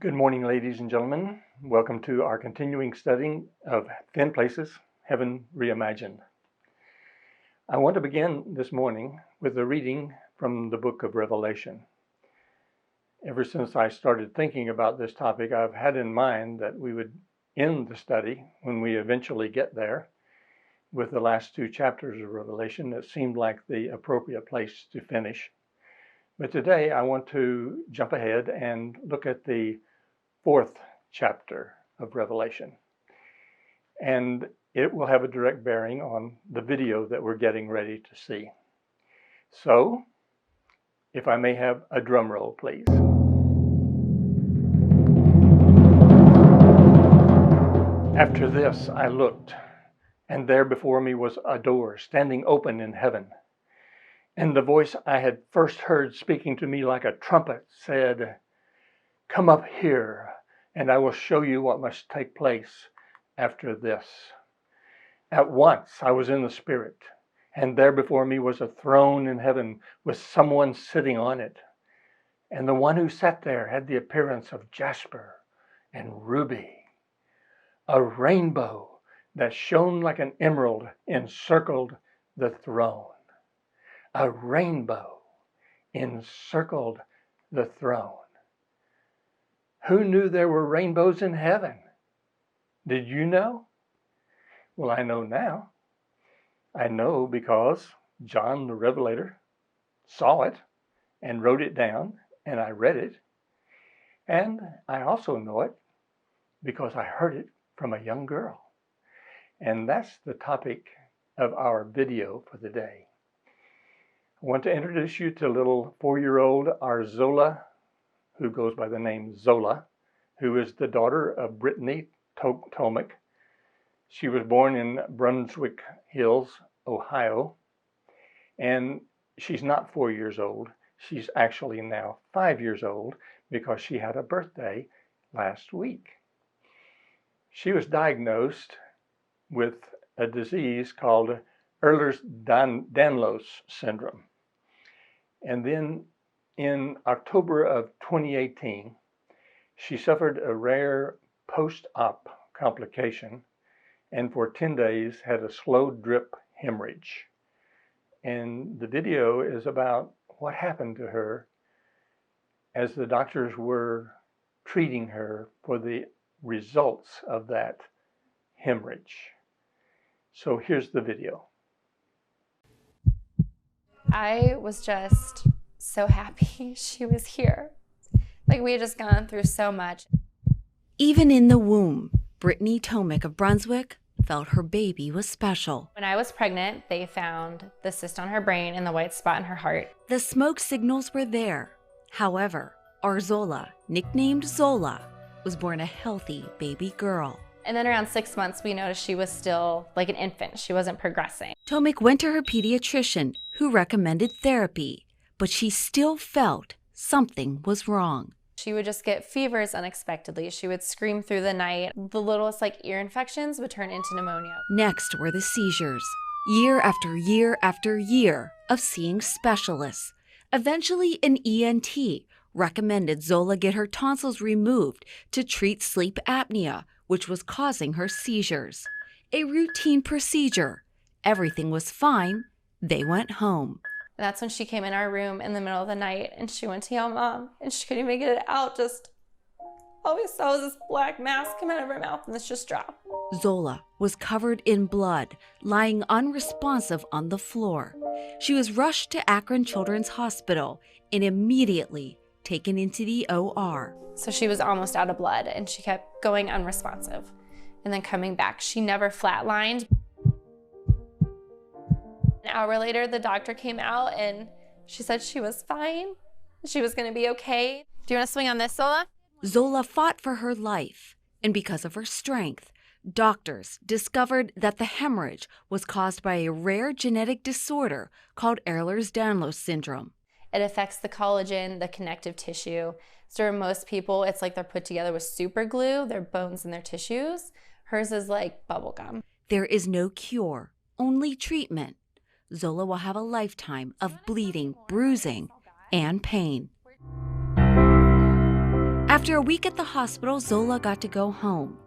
Good morning, ladies and gentlemen. Welcome to our continuing study of Thin Places, Heaven Reimagined. I want to begin this morning with a reading from the book of Revelation. Ever since I started thinking about this topic, I've had in mind that we would end the study when we eventually get there with the last two chapters of Revelation. That seemed like the appropriate place to finish. But today I want to jump ahead and look at the fourth chapter of Revelation. And it will have a direct bearing on the video that we're getting ready to see. So, if I may have a drum roll, please. After this I looked, and there before me was a door standing open in heaven. And the voice I had first heard speaking to me like a trumpet said, "Come up here, and I will show you what must take place after this." At once I was in the Spirit, and there before me was a throne in heaven with someone sitting on it. And the one who sat there had the appearance of jasper and ruby. A rainbow that shone like an emerald encircled the throne. A rainbow encircled the throne. Who knew there were rainbows in heaven? Did you know? Well, I know now. I know because John the Revelator saw it and wrote it down, and I read it. And I also know it because I heard it from a young girl. And that's the topic of our video for the day. I want to introduce you to little 4-year-old Zola, who goes by the name Zola, who is the daughter of Brittany Tomic. She was born in Brunswick Hills, Ohio, and she's not 4 years old. She's actually now 5 years old because she had a birthday last week. She was diagnosed with a disease called Ehlers-Danlos syndrome. And then in October of 2018, she suffered a rare post-op complication and for 10 days had a slow drip hemorrhage. And the video is about what happened to her as the doctors were treating her for the results of that hemorrhage. So here's the video. I was just so happy she was here. Like, we had just gone through so much. Even in the womb, Brittany Tomic of Brunswick felt her baby was special. When I was pregnant, they found the cyst on her brain and the white spot in her heart. The smoke signals were there. However, our Zola, nicknamed Zola, was born a healthy baby girl. And then around 6 months, we noticed she was still like an infant. She wasn't progressing. Tomic went to her pediatrician, who recommended therapy, but she still felt something was wrong. She would just get fevers unexpectedly. She would scream through the night. The littlest ear infections would turn into pneumonia. Next were the seizures. Year after year after year of seeing specialists. Eventually, an ENT recommended Zola get her tonsils removed to treat sleep apnea, which was causing her seizures. A routine procedure. Everything was fine. They went home. And that's when she came in our room in the middle of the night and she went to yell, "Mom," and she couldn't even get it out. Just all we saw was this black mass come out of her mouth and this just dropped. Zola was covered in blood, lying unresponsive on the floor. She was rushed to Akron Children's Hospital and immediately taken into the OR. So she was almost out of blood and she kept going unresponsive and then coming back. She never flatlined. An hour later, the doctor came out and she said she was fine. She was going to be okay. Do you want to swing on this, Zola? Zola fought for her life, and because of her strength, doctors discovered that the hemorrhage was caused by a rare genetic disorder called Ehlers-Danlos syndrome. It affects the collagen, the connective tissue. So for most people, it's like they're put together with super glue, their bones and their tissues. Hers is like bubble gum. There is no cure, only treatment. Zola will have a lifetime of bleeding, bruising, and pain. After a week at the hospital, Zola got to go home.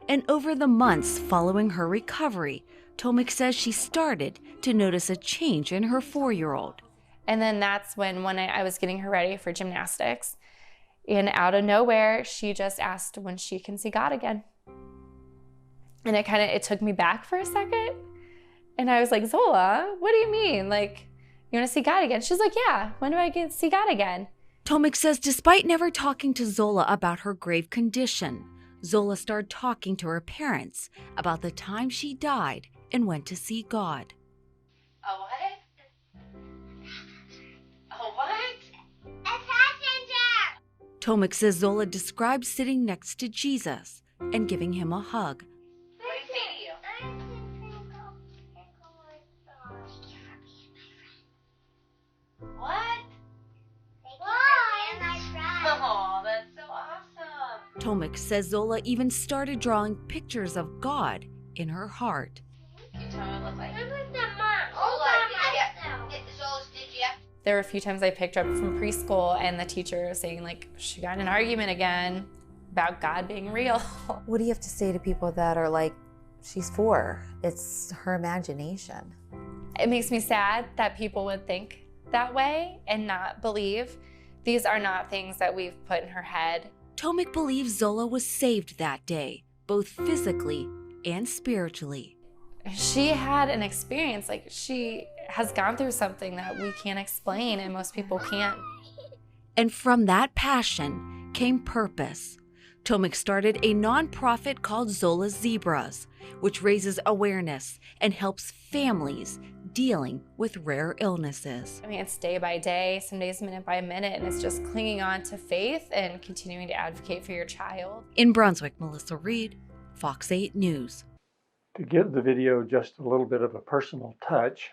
And over the months following her recovery, Tomek says she started to notice a change in her 4-year-old. And then that's when one night I was getting her ready for gymnastics. And out of nowhere, she just asked when she can see God again. And it took me back for a second. And I was like, Zola, what do you mean? Like, you want to see God again? She's like, yeah, when do I get to see God again? Tomek says despite never talking to Zola about her grave condition, Zola started talking to her parents about the time she died and went to see God. A what? A what? A passenger! Tomek says Zola described sitting next to Jesus and giving him a hug. What did he say to you? What? Oh, that's so awesome. Tomek says Zola even started drawing pictures of God in her heart. Can you tell me what it looked like? There were a few times I picked her up from preschool and the teacher was saying like, she got in an argument again about God being real. What do you have to say to people that are like, she's 4, it's her imagination? It makes me sad that people would think that way and not believe. These are not things that we've put in her head. Tomek believes Zola was saved that day, both physically and spiritually. She had an experience, like she has gone through something that we can't explain and most people can't. And from that passion came purpose. Tomek started a nonprofit called Zola Zebras, which raises awareness and helps families dealing with rare illnesses. I mean, it's day by day, some days minute by minute, and it's just clinging on to faith and continuing to advocate for your child. In Brunswick, Melissa Reed, Fox 8 News. To give the video just a little bit of a personal touch,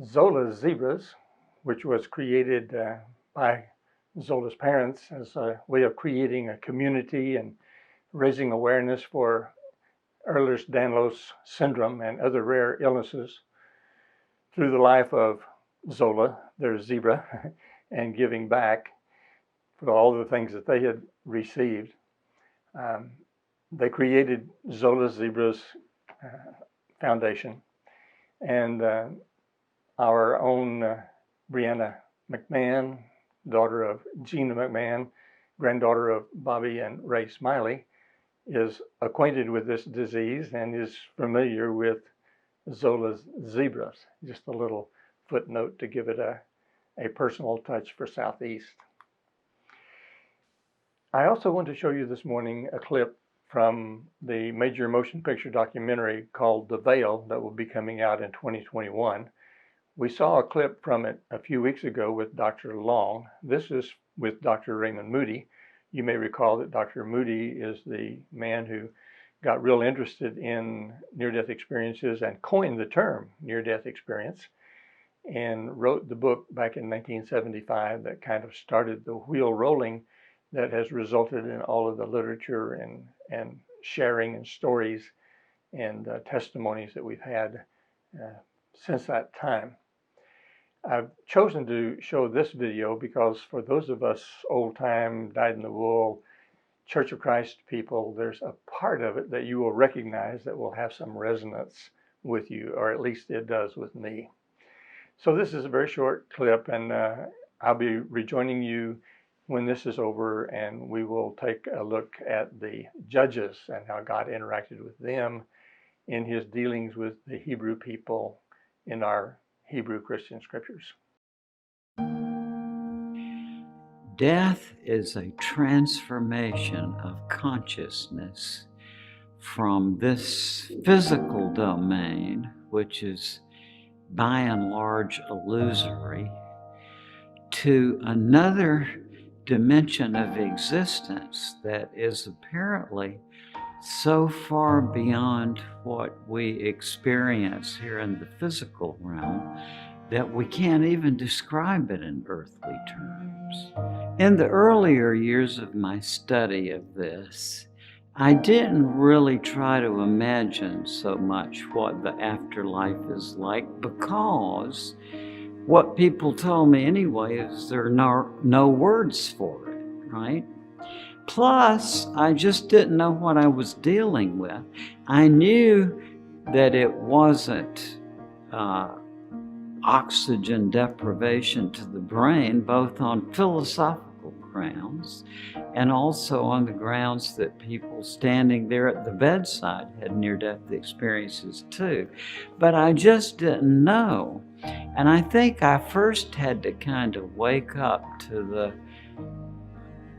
Zola Zebras, which was created by Zola's parents as a way of creating a community and raising awareness for Ehlers-Danlos syndrome and other rare illnesses through the life of Zola, their zebra, and giving back for all the things that they had received. They created Zola Zebras Foundation, and our own Brianna McMahon, daughter of Gina McMahon, granddaughter of Bobby and Ray Smiley, is acquainted with this disease and is familiar with Zola's Zebras. Just a little footnote to give it a personal touch for Southeast. I also want to show you this morning a clip from the major motion picture documentary called The Veil that will be coming out in 2021. We saw a clip from it a few weeks ago with Dr. Long. This is with Dr. Raymond Moody. You may recall that Dr. Moody is the man who got real interested in near-death experiences and coined the term near-death experience and wrote the book back in 1975 that kind of started the wheel rolling that has resulted in all of the literature and sharing and stories and testimonies that we've had since that time. I've chosen to show this video because for those of us old-time, dyed-in-the-wool Church of Christ people, there's a part of it that you will recognize that will have some resonance with you, or at least it does with me. So this is a very short clip, and I'll be rejoining you when this is over, and we will take a look at the judges and how God interacted with them in his dealings with the Hebrew people in our Hebrew Christian scriptures. Death is a transformation of consciousness from this physical domain, which is by and large illusory, to another dimension of existence that is apparently so far beyond what we experience here in the physical realm that we can't even describe it in earthly terms. In the earlier years of my study of this, I didn't really try to imagine so much what the afterlife is like, because what people told me anyway is there are no words for it. right? Plus, I just didn't know what I was dealing with. I knew that it wasn't oxygen deprivation to the brain, both on philosophical grounds and also on the grounds that people standing there at the bedside had near-death experiences too. But I just didn't know. And I think I first had to kind of wake up to the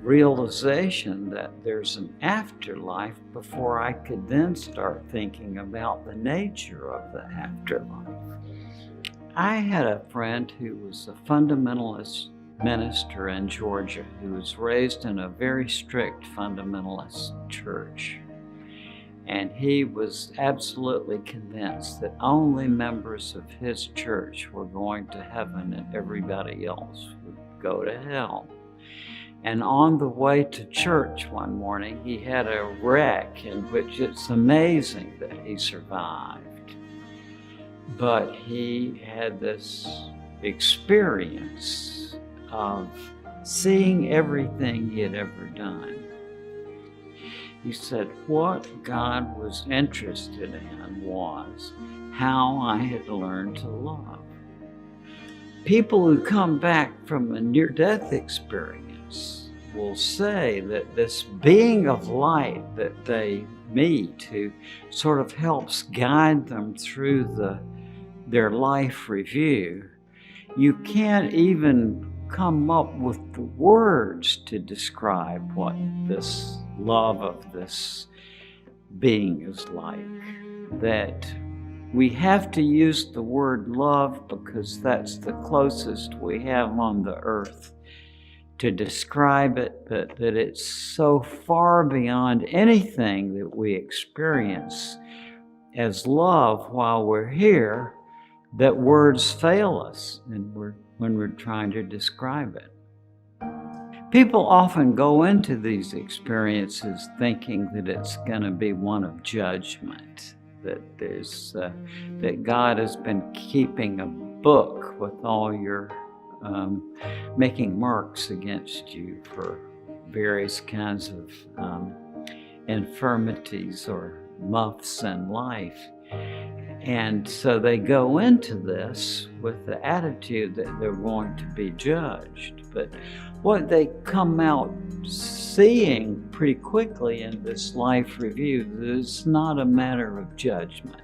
realization that there's an afterlife before I could then start thinking about the nature of the afterlife. I had a friend who was a fundamentalist minister in Georgia who was raised in a very strict fundamentalist church. And he was absolutely convinced that only members of his church were going to heaven and everybody else would go to hell. And on the way to church one morning, he had a wreck in which it's amazing that he survived. But he had this experience of seeing everything he had ever done. He said what God was interested in was how I had learned to love. People who come back from a near-death experience will say that this being of light that they meet, who sort of helps guide them through their life review, you can't even come up with the words to describe what this love of this being is like. That we have to use the word love because that's the closest we have on the earth to describe it, but that it's so far beyond anything that we experience as love while we're here that words fail us when we're trying to describe it. People often go into these experiences thinking that it's going to be one of judgment, that God has been keeping a book with all your making marks against you for various kinds of infirmities or muffs in life. And so they go into this with the attitude that they're going to be judged. But what they come out seeing pretty quickly in this life review is not a matter of judgment.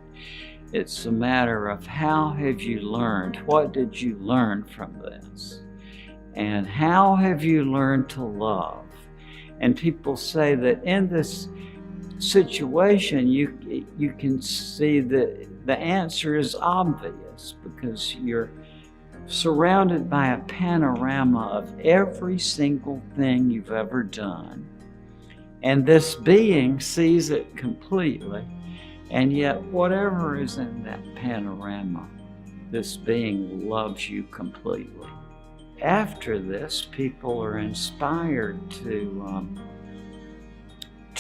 It's a matter of how have you learned? What did you learn from this? And how have you learned to love? And people say that in this situation, you can see that the answer is obvious because you're surrounded by a panorama of every single thing you've ever done. And this being sees it completely. And yet, whatever is in that panorama, this being loves you completely. After this, people are inspired to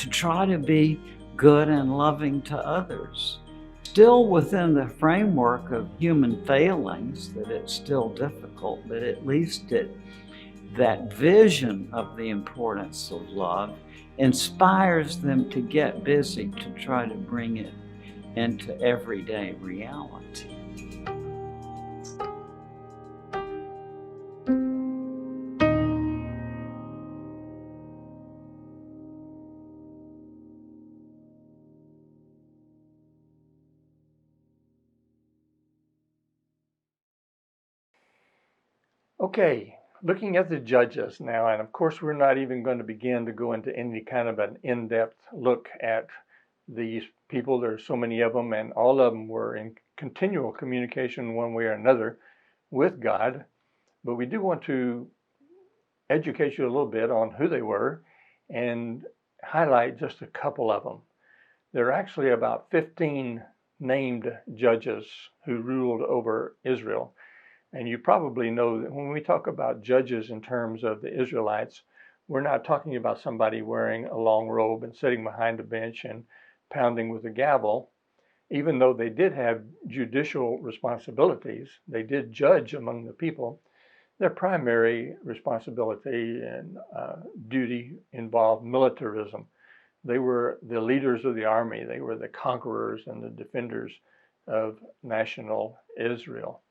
try to be good and loving to others. Still within the framework of human failings, that it's still difficult, but at least that vision of the importance of love inspires them to get busy to try to bring it into everyday reality. Okay, looking at the judges now, and of course we're not even going to begin to go into any kind of an in-depth look at these people. There's so many of them, and all of them were in continual communication one way or another with God. But we do want to educate you a little bit on who they were and highlight just a couple of them. There are actually about 15 named judges who ruled over Israel. And you probably know that when we talk about judges in terms of the Israelites, we're not talking about somebody wearing a long robe and sitting behind a bench and pounding with a gavel. Even though they did have judicial responsibilities, they did judge among the people. Their primary responsibility and duty involved militarism. They were the leaders of the army. They were the conquerors and the defenders of national Israel.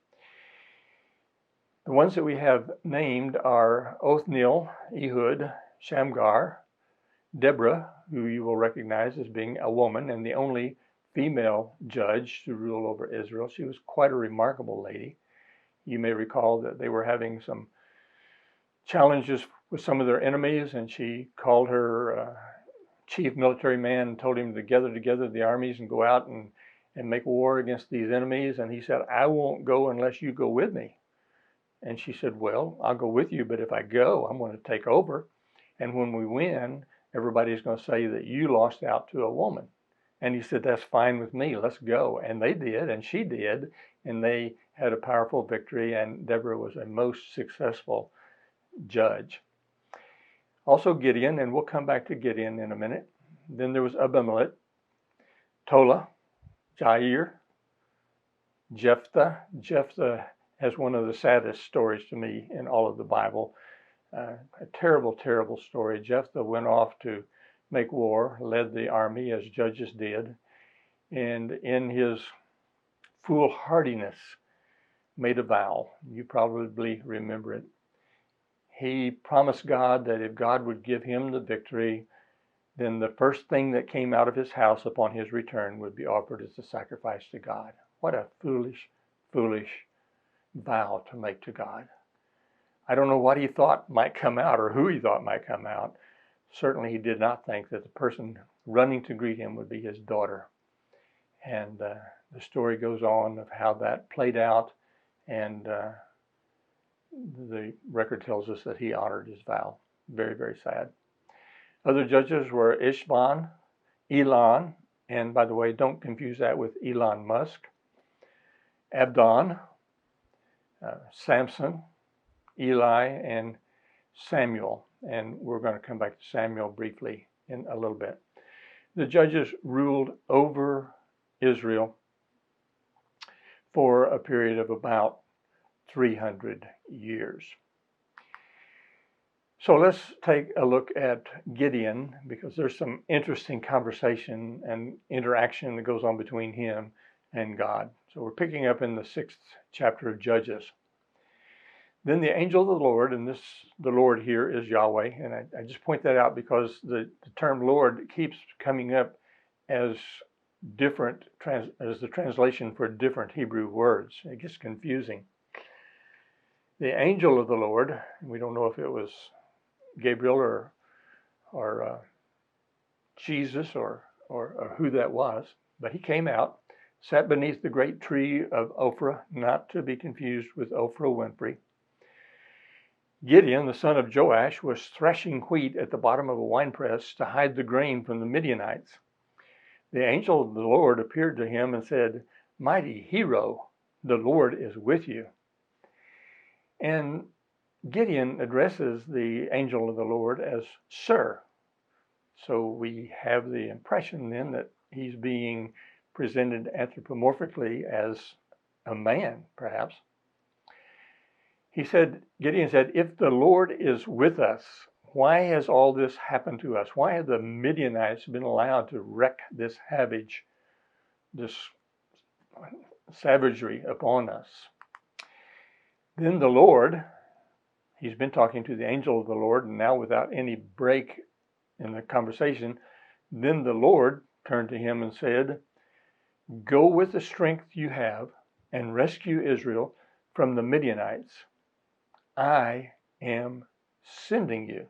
The ones that we have named are Othniel, Ehud, Shamgar, Deborah, who you will recognize as being a woman and the only female judge to rule over Israel. She was quite a remarkable lady. You may recall that they were having some challenges with some of their enemies, and she called her chief military man and told him to gather together the armies and go out and make war against these enemies. And he said, I won't go unless you go with me. And she said, well, I'll go with you, but if I go, I'm going to take over. And when we win, everybody's going to say that you lost out to a woman. And he said, that's fine with me, let's go. And they did, and she did, and they had a powerful victory, and Deborah was a most successful judge. Also Gideon, and we'll come back to Gideon in a minute. Then there was Abimelech, Tola, Jair, Jephthah. Jephthah has one of the saddest stories to me in all of the Bible. A terrible, terrible story. Jephthah went off to make war, led the army as judges did, and in his foolhardiness made a vow. You probably remember it. He promised God that if God would give him the victory, then the first thing that came out of his house upon his return would be offered as a sacrifice to God. What a foolish, foolish vow to make to God. I don't know what he thought might come out or who he thought might come out. Certainly he did not think that the person running to greet him would be his daughter. And the story goes on of how that played out, and the record tells us that he honored his vow. Very, very sad. Other judges were Ishban, Elon, and by the way, don't confuse that with Elon Musk, Abdon, Samson, Eli, and Samuel. And we're going to come back to Samuel briefly in a little bit. The judges ruled over Israel for a period of about 300 years. So let's take a look at Gideon, because there's some interesting conversation and interaction that goes on between him and God. So we're picking up in the 6th chapter of Judges. Then the angel of the Lord, and the Lord here is Yahweh, and I just point that out because the term Lord keeps coming up as different as the translation for different Hebrew words. It gets confusing. The angel of the Lord, we don't know if it was Gabriel or Jesus or who that was, but he came out, sat beneath the great tree of Ophrah, not to be confused with Oprah Winfrey. Gideon, the son of Joash, was threshing wheat at the bottom of a winepress to hide the grain from the Midianites. The angel of the Lord appeared to him and said, "Mighty hero, the Lord is with you." And Gideon addresses the angel of the Lord as Sir. So we have the impression then that he's being presented anthropomorphically as a man, perhaps. Gideon said, if the Lord is with us, why has all this happened to us? Why have the Midianites been allowed to wreak this havoc, this savagery upon us? Then the Lord, he's been talking to the angel of the Lord, and now without any break in the conversation, then the Lord turned to him and said, "Go with the strength you have and rescue Israel from the Midianites. I am sending you."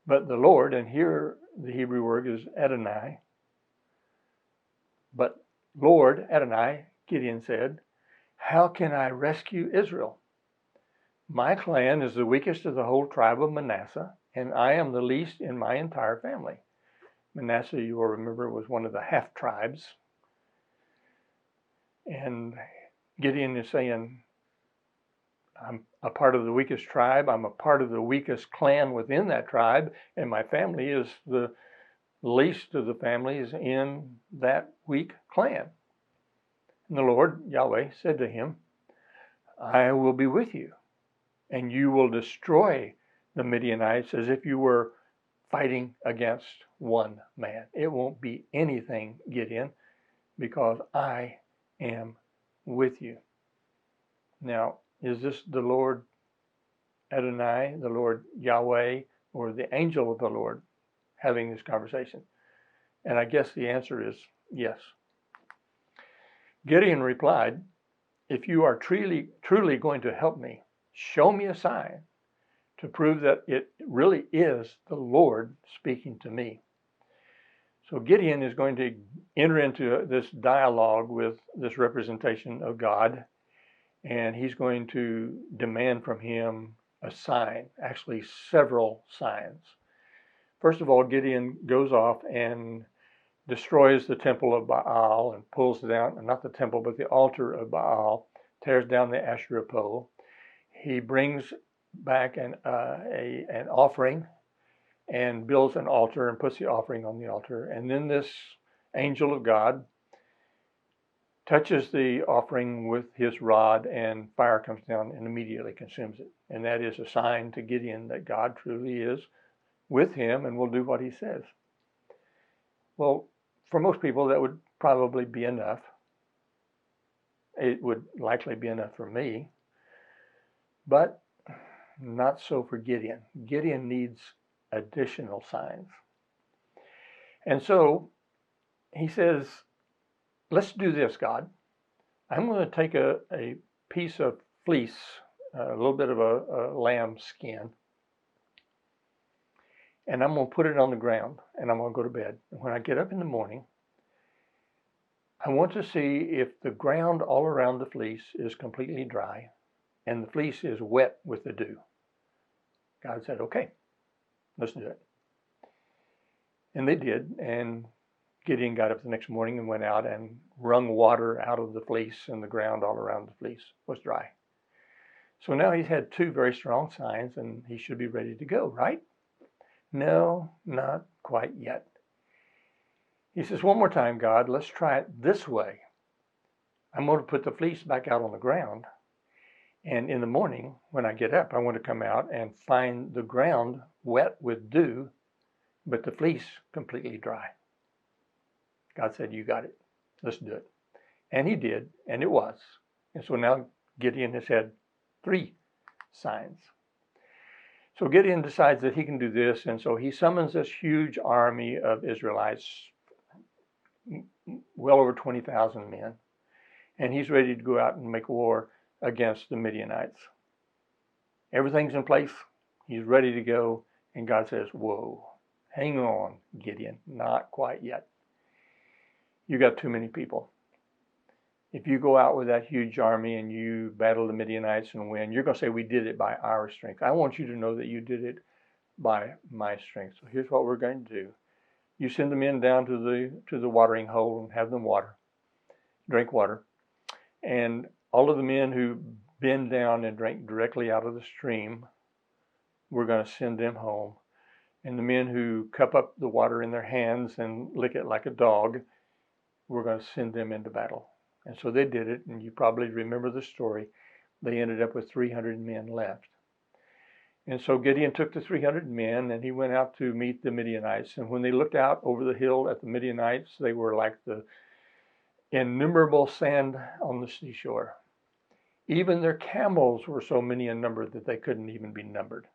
But the Lord, and here the Hebrew word is Adonai, but Lord, Adonai, Gideon said, "How can I rescue Israel? My clan is the weakest of the whole tribe of Manasseh, and I am the least in my entire family." Manasseh, you will remember, was one of the half-tribes. And Gideon is saying, I'm a part of the weakest tribe, I'm a part of the weakest clan within that tribe, and my family is the least of the families in that weak clan. And the Lord, Yahweh, said to him, I will be with you, and you will destroy the Midianites as if you were fighting against one man. It won't be anything, Gideon, because I am with you. Now, is this the Lord Adonai, the Lord Yahweh, or the angel of the Lord having this conversation? And I guess the answer is yes. Gideon replied, if you are truly going to help me, show me a sign to prove that it really is the Lord speaking to me. So Gideon is going to enter into this dialogue with this representation of God, and he's going to demand from him a sign, actually several signs. First of all, Gideon goes off and destroys the temple of Baal and pulls down, not the temple, but the altar of Baal, tears down the Asherah pole. He brings back an offering and builds an altar and puts the offering on the altar. And then this angel of God touches the offering with his rod, and fire comes down and immediately consumes it. And that is a sign to Gideon that God truly is with him and will do what he says. Well, for most people, that would probably be enough. It would likely be enough for me, but not so for Gideon. Gideon needs additional signs. And so he says, let's do this, God. I'm going to take a piece of fleece, a little bit of a lamb skin, and I'm going to put it on the ground, and I'm going to go to bed. And when I get up in the morning, I want to see if the ground all around the fleece is completely dry and the fleece is wet with the dew. God said, okay, let's do it. And they did, and Gideon got up the next morning and went out and wrung water out of the fleece, and the ground all around the fleece was dry. So now he's had two very strong signs, and he should be ready to go, right? No, not quite yet. He says, one more time, God, let's try it this way. I'm going to put the fleece back out on the ground, and in the morning, when I get up, I want to come out and find the ground wet with dew, but the fleece completely dry. God said, you got it. Let's do it. And he did, and it was. And so now Gideon has had 3 signs. So Gideon decides that he can do this, and so he summons this huge army of Israelites, well over 20,000 men, and he's ready to go out and make war against the Midianites. Everything's in place. He's ready to go, and God says, whoa, hang on, Gideon, not quite yet. You got too many people. If you go out with that huge army and you battle the Midianites and win, you're going to say we did it by our strength. I want you to know that you did it by my strength. So here's what we're going to do. You send the men down to the watering hole and have them drink water. And all of the men who bend down and drink directly out of the stream, we're going to send them home. And the men who cup up the water in their hands and lick it like a dog, we're going to send them into battle. And so they did it, and you probably remember the story. They ended up with 300 men left. And so Gideon took the 300 men, and he went out to meet the Midianites. And when they looked out over the hill at the Midianites, they were like the innumerable sand on the seashore. Even their camels were so many in number that they couldn't even be numbered.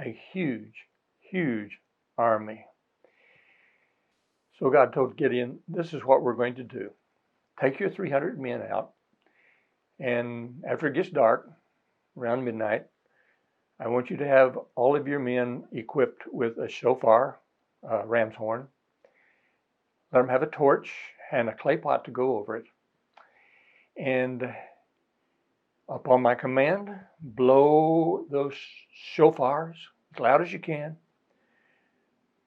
A huge, huge army. So God told Gideon, this is what we're going to do. Take your 300 men out, and after it gets dark, around midnight, I want you to have all of your men equipped with a shofar, a ram's horn. Let them have a torch and a clay pot to go over it. And upon my command, blow those shofars as loud as you can.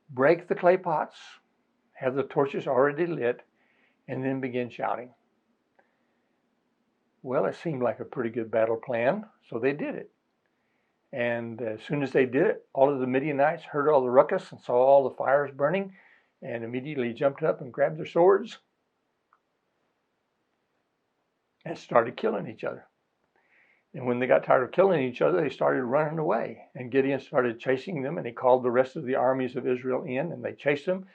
Break the clay pots, have the torches already lit, and then begin shouting. Well, it seemed like a pretty good battle plan, so they did it. And as soon as they did it, all of the Midianites heard all the ruckus and saw all the fires burning, and immediately jumped up and grabbed their swords and started killing each other. And when they got tired of killing each other, they started running away. And Gideon started chasing them, and he called the rest of the armies of Israel in, and they chased them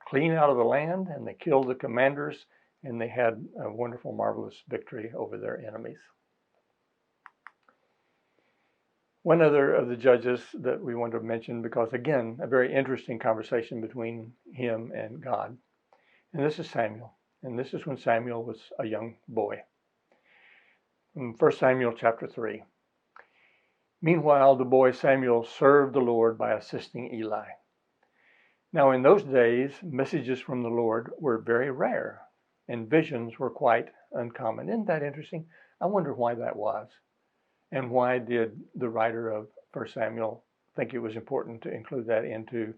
clean out of the land, and they killed the commanders, and they had a wonderful, marvelous victory over their enemies. One other of the judges that we want to mention, because again, a very interesting conversation between him and God. And this is Samuel. And this is when Samuel was a young boy. In 1 Samuel chapter 3. Meanwhile, the boy Samuel served the Lord by assisting Eli. Now, in those days, messages from the Lord were very rare, and visions were quite uncommon. Isn't that interesting? I wonder why that was. And why did the writer of 1 Samuel think it was important to include that into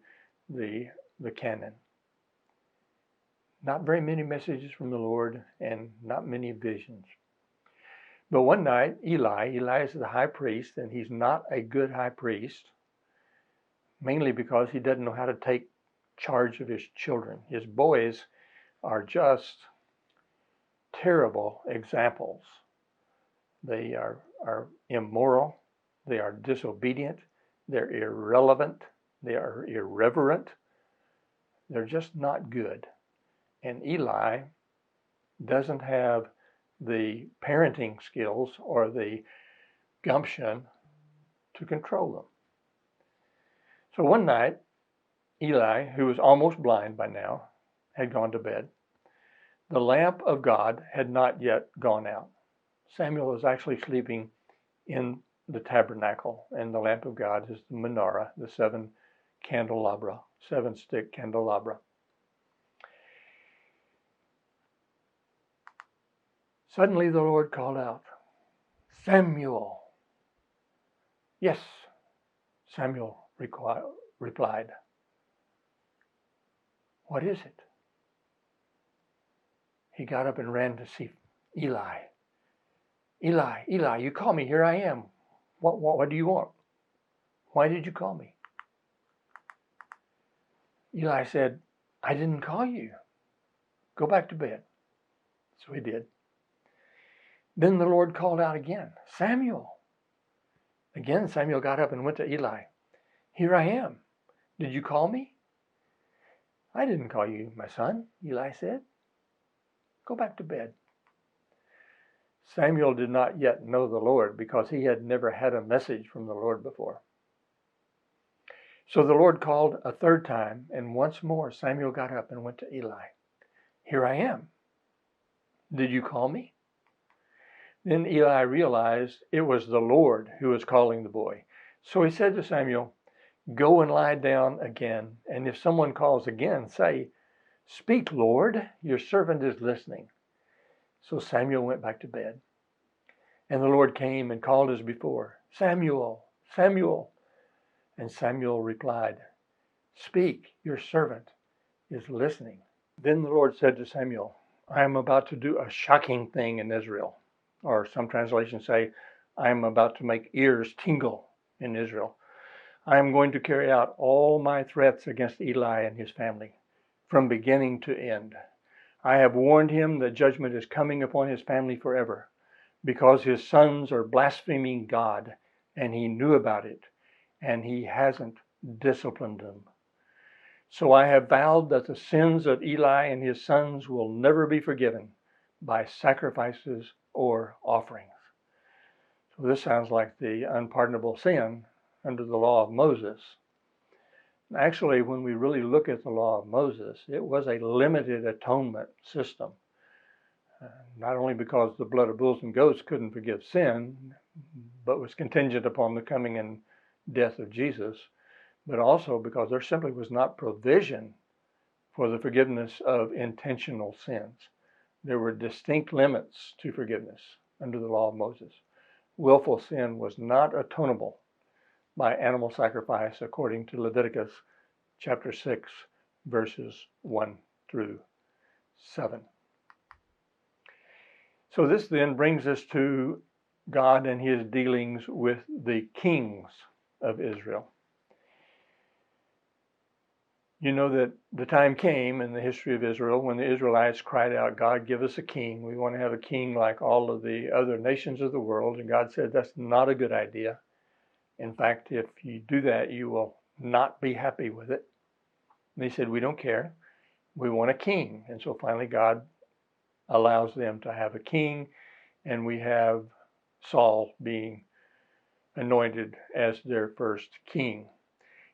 the canon? Not very many messages from the Lord and not many visions. But one night, Eli is the high priest, and he's not a good high priest, mainly because he doesn't know how to take charge of his children. His boys are just terrible examples. They are immoral, they are disobedient, they're irrelevant, they are irreverent, they're just not good. And Eli doesn't have the parenting skills or the gumption to control them. So one night, Eli, who was almost blind by now, had gone to bed. The lamp of God had not yet gone out. Samuel was actually sleeping in the tabernacle, and the lamp of God is the menorah, the seven stick candelabra. Suddenly the Lord called out, "Samuel." "Yes," Samuel replied. "What is it?" He got up and ran to see Eli. Eli, you call me, here I am. What do you want? Why did you call me?" Eli said, "I didn't call you. Go back to bed." So he did. Then the Lord called out again, "Samuel." Again, Samuel got up and went to Eli. "Here I am. Did you call me?" "I didn't call you, my son," Eli said. "Go back to bed." Samuel did not yet know the Lord because he had never had a message from the Lord before. So the Lord called a third time, and once more Samuel got up and went to Eli. "Here I am. Did you call me?" Then Eli realized it was the Lord who was calling the boy. So he said to Samuel, "Go and lie down again, and if someone calls again, say, 'Speak, Lord, your servant is listening.'" So Samuel went back to bed. And the Lord came and called as before, "Samuel, Samuel." And Samuel replied, "Speak, your servant is listening." Then the Lord said to Samuel, "I am about to do a shocking thing in Israel." Or some translations say, "I am about to make ears tingle in Israel. I am going to carry out all my threats against Eli and his family, from beginning to end. I have warned him that judgment is coming upon his family forever, because his sons are blaspheming God, and he knew about it, and he hasn't disciplined them. So I have vowed that the sins of Eli and his sons will never be forgiven by sacrifices or offerings." So this sounds like the unpardonable sin under the law of Moses. Actually, when we really look at the law of Moses, it was a limited atonement system. Not only because the blood of bulls and goats couldn't forgive sin, but was contingent upon the coming and death of Jesus, but also because there simply was not provision for the forgiveness of intentional sins. There were distinct limits to forgiveness under the law of Moses. Willful sin was not atonable by animal sacrifice according to Leviticus chapter 6, verses 1 through 7. So this then brings us to God and his dealings with the kings of Israel. You know that the time came in the history of Israel when the Israelites cried out, God, give us a king. We want to have a king like all of the other nations of the world. And God said, that's not a good idea. In fact, if you do that, you will not be happy with it. And they said, we don't care. We want a king. And so finally God allows them to have a king, and we have Saul being anointed as their first king.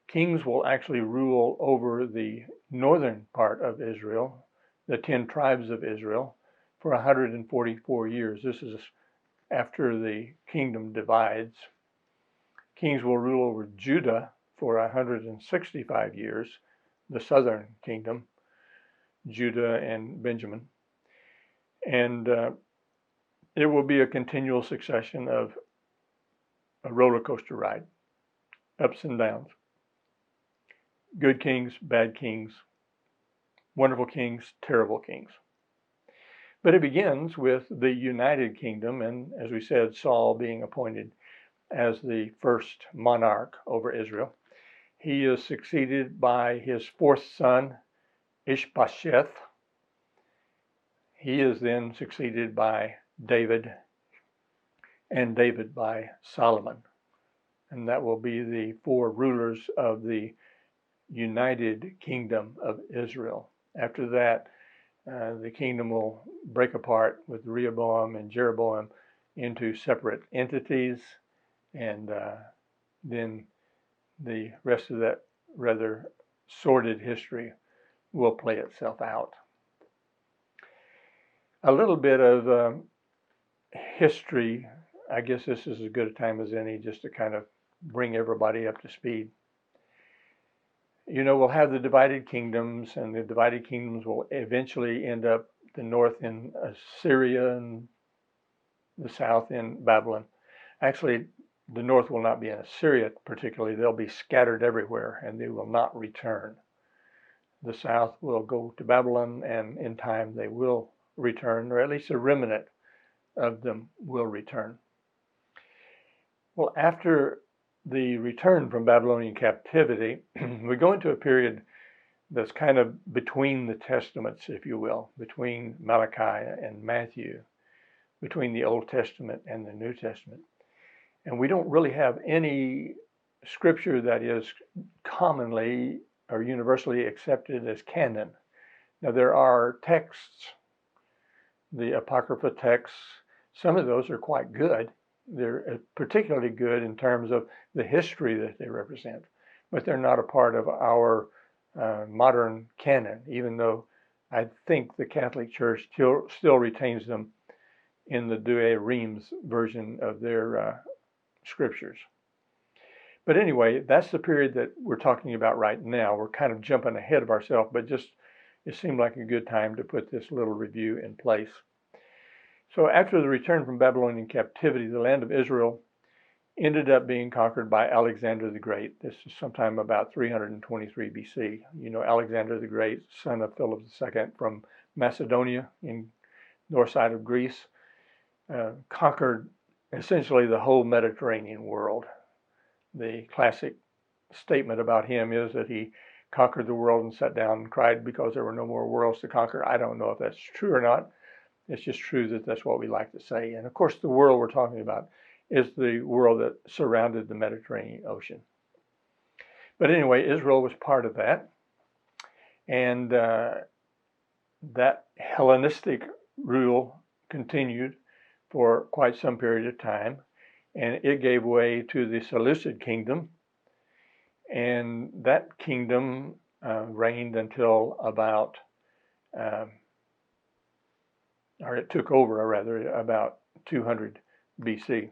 Kings will actually rule over the northern part of Israel, the 10 tribes of Israel, for 144 years. This is after the kingdom divides. Kings will rule over Judah for 165 years, the southern kingdom, Judah and Benjamin. And it will be a continual succession of a roller coaster ride, ups and downs. Good kings, bad kings, wonderful kings, terrible kings. But it begins with the United Kingdom, and as we said, Saul being appointed as the first monarch over Israel. He is succeeded by his fourth son, Ishbosheth. He is then succeeded by David, and David by Solomon. And that will be the 4 rulers of the United Kingdom of Israel. After that, the kingdom will break apart with Rehoboam and Jeroboam into separate entities, and then the rest of that rather sordid history will play itself out. A little bit of history. I guess this is as good a time as any just to kind of bring everybody up to speed. You know, we'll have the divided kingdoms, and the divided kingdoms will eventually end up the north in Assyria and the south in Babylon. Actually, the north will not be in Assyria particularly. They'll be scattered everywhere, and they will not return. The south will go to Babylon, and in time they will return, or at least a remnant of them will return. Well, after the return from Babylonian captivity, we go into a period that's kind of between the testaments, if you will, between Malachi and Matthew, between the Old Testament and the New Testament. And we don't really have any scripture that is commonly or universally accepted as canon. Now, there are texts, the Apocrypha texts. Some of those are quite good. They're particularly good in terms of the history that they represent, but they're not a part of our modern canon, even though I think the Catholic Church still retains them in the Douay Rheims version of their scriptures. But anyway, that's the period that we're talking about right now. We're kind of jumping ahead of ourselves, but just it seemed like a good time to put this little review in place. So after the return from Babylonian captivity, the land of Israel ended up being conquered by Alexander the Great. This is sometime about 323 BC. You know, Alexander the Great, son of Philip II from Macedonia in north side of Greece, conquered essentially the whole Mediterranean world. The classic statement about him is that he conquered the world and sat down and cried because there were no more worlds to conquer. I don't know if that's true or not. It's just true that that's what we like to say. And of course, the world we're talking about is the world that surrounded the Mediterranean Ocean. But anyway, Israel was part of that. And that Hellenistic rule continued for quite some period of time. And it gave way to the Seleucid kingdom. And that kingdom reigned until about or it took over, rather, about 200 BC.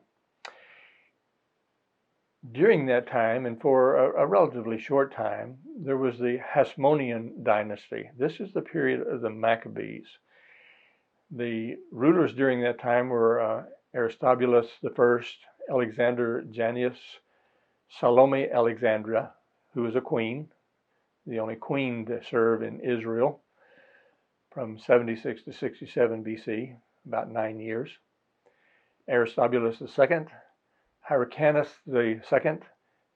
During that time, and for a relatively short time, there was the Hasmonean dynasty. This is the period of the Maccabees. The rulers during that time were Aristobulus I, Alexander Jannaeus, Salome Alexandra, who was a queen, the only queen to serve in Israel, from 76 to 67 BC, about 9 years. Aristobulus II, Hyrcanus II,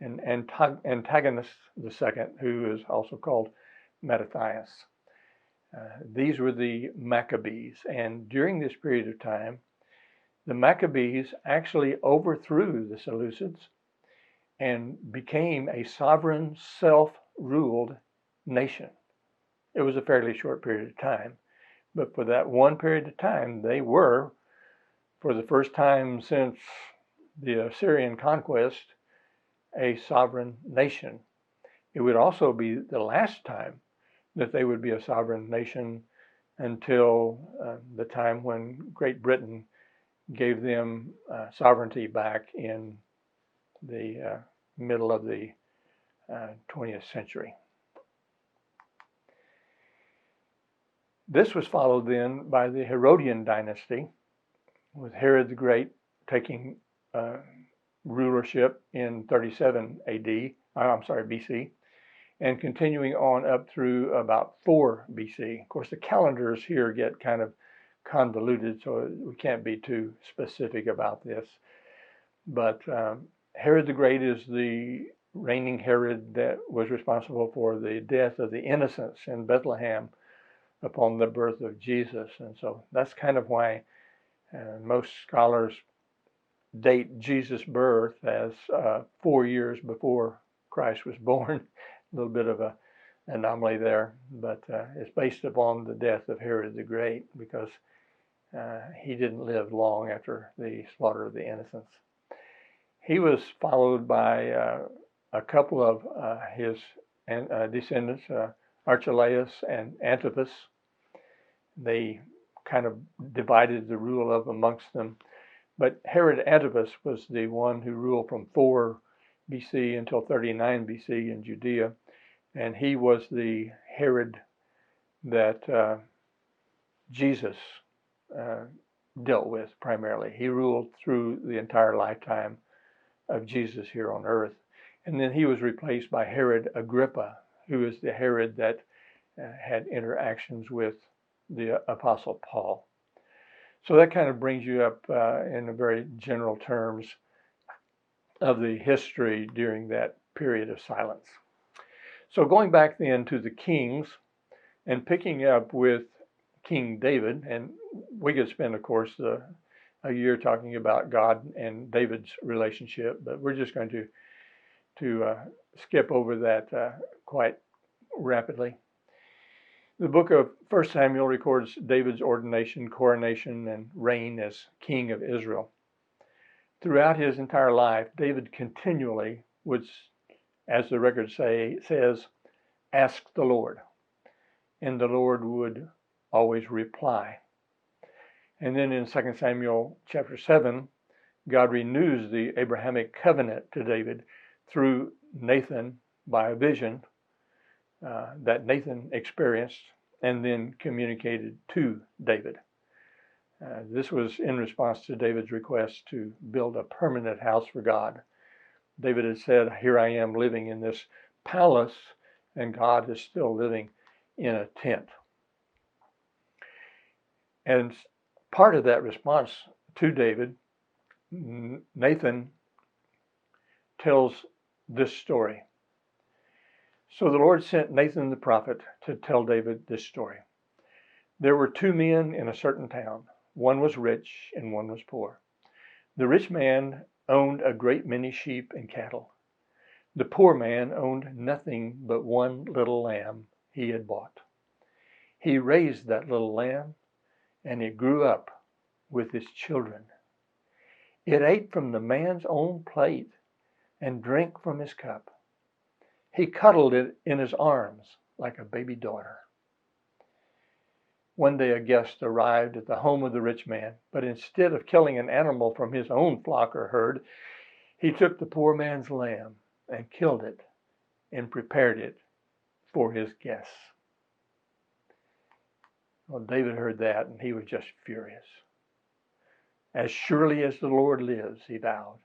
and Antagonus II, who is also called Mattathias. These were the Maccabees, and during this period of time, the Maccabees actually overthrew the Seleucids and became a sovereign, self-ruled nation. It was a fairly short period of time, but for that one period of time, they were, for the first time since the Assyrian conquest, a sovereign nation. It would also be the last time that they would be a sovereign nation until the time when Great Britain gave them sovereignty back in the middle of the 20th century. This was followed then by the Herodian dynasty, with Herod the Great taking rulership in 37 BC, and continuing on up through about 4 BC. Of course, the calendars here get kind of convoluted, so we can't be too specific about this. But Herod the Great is the reigning Herod that was responsible for the death of the innocents in Bethlehem upon the birth of Jesus. And so that's kind of why most scholars date Jesus' birth as 4 years before Christ was born. A little bit of an anomaly there, but it's based upon the death of Herod the Great, because he didn't live long after the slaughter of the innocents. He was followed by a couple of his descendants, Archelaus and Antipas. They kind of divided the rule of amongst them. But Herod Antipas was the one who ruled from 4 BC until 39 BC in Judea. And he was the Herod that Jesus dealt with primarily. He ruled through the entire lifetime of Jesus here on earth. And then he was replaced by Herod Agrippa, who is the Herod that had interactions with the Apostle Paul. So that kind of brings you up in a very general terms of the history during that period of silence. So going back then to the kings and picking up with King David, and we could spend, of course, a year talking about God and David's relationship, but we're just going to skip over that quite rapidly. The book of 1 Samuel records David's ordination, coronation, and reign as king of Israel. Throughout his entire life, David continually would, as the record says, ask the Lord, and the Lord would always reply. And then in 2 Samuel chapter 7, God renews the Abrahamic covenant to David through Nathan by a vision that Nathan experienced and then communicated to David. This was in response to David's request to build a permanent house for God. David had said, "Here I am living in this palace, and God is still living in a tent." And part of that response to David, Nathan tells this story. So the Lord sent Nathan the prophet to tell David this story. There were 2 men in a certain town. One was rich and one was poor. The rich man owned a great many sheep and cattle. The poor man owned nothing but one little lamb he had bought. He raised that little lamb, and it grew up with its children. It ate from the man's own plate and drank from his cup. He cuddled it in his arms like a baby daughter. One day a guest arrived at the home of the rich man, but instead of killing an animal from his own flock or herd, he took the poor man's lamb and killed it and prepared it for his guests. Well, David heard that and he was just furious. "As surely as the Lord lives," he vowed,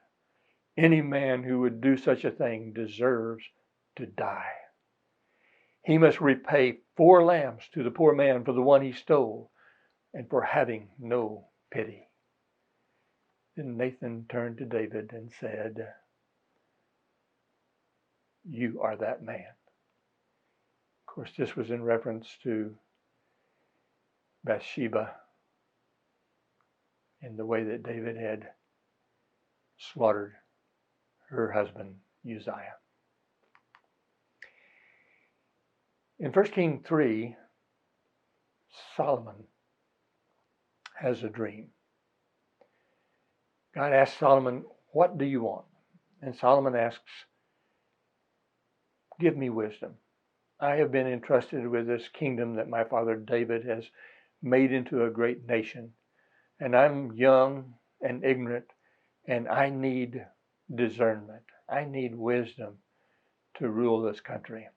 "any man who would do such a thing deserves to die. He must repay 4 lambs to the poor man for the one he stole and for having no pity." Then Nathan turned to David and said, "You are that man. Of course, this was in reference to Bathsheba and the way that David had slaughtered her husband Uzziah. In 1 Kings 3, Solomon has a dream. God asks Solomon, "What do you want?" And Solomon asks, "Give me wisdom. I have been entrusted with this kingdom that my father David has made into a great nation. And I'm young and ignorant, and I need discernment. I need wisdom to rule this country."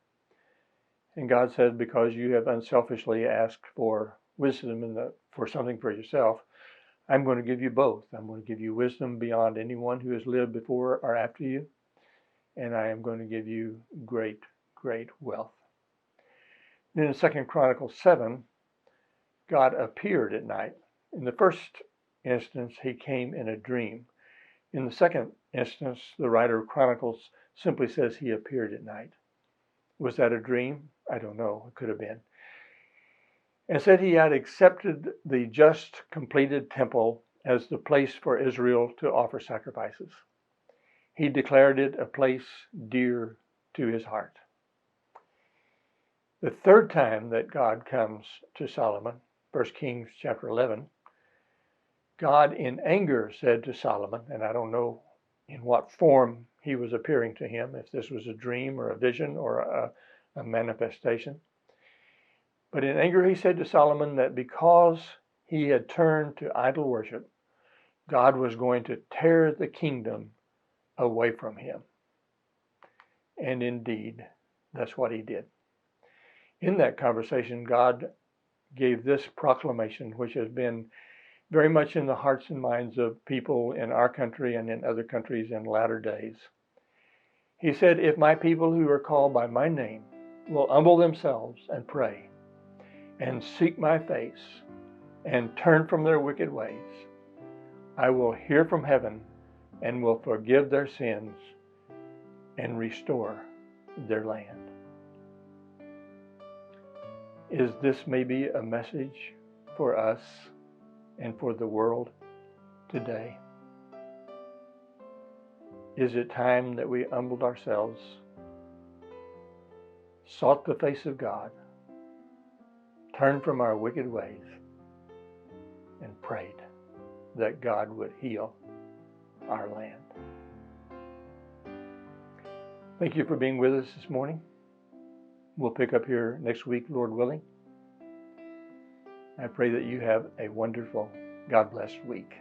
And God said, "Because you have unselfishly asked for wisdom for something for yourself, I'm going to give you both. I'm going to give you wisdom beyond anyone who has lived before or after you, and I am going to give you great, great wealth." Then in 2 Chronicles 7, God appeared at night. In the first instance, he came in a dream. In the second instance, the writer of Chronicles simply says he appeared at night. Was that a dream? I don't know. It could have been. And said he had accepted the just completed temple as the place for Israel to offer sacrifices. He declared it a place dear to his heart. The third time that God comes to Solomon, 1 Kings chapter 11, God in anger said to Solomon, and I don't know in what form he was appearing to him, if this was a dream or a vision or a manifestation. But in anger he said to Solomon that because he had turned to idol worship, God was going to tear the kingdom away from him. And indeed, that's what he did. In that conversation, God gave this proclamation, which has been very much in the hearts and minds of people in our country and in other countries in latter days. He said, "If my people who are called by my name will humble themselves and pray and seek my face and turn from their wicked ways, I will hear from heaven and will forgive their sins and restore their land." Is this maybe a message for us and for the world today? Is it time that we humbled ourselves, sought the face of God, turned from our wicked ways, and prayed that God would heal our land? Thank you for being with us this morning. We'll pick up here next week, Lord willing. I pray that you have a wonderful, God-blessed week.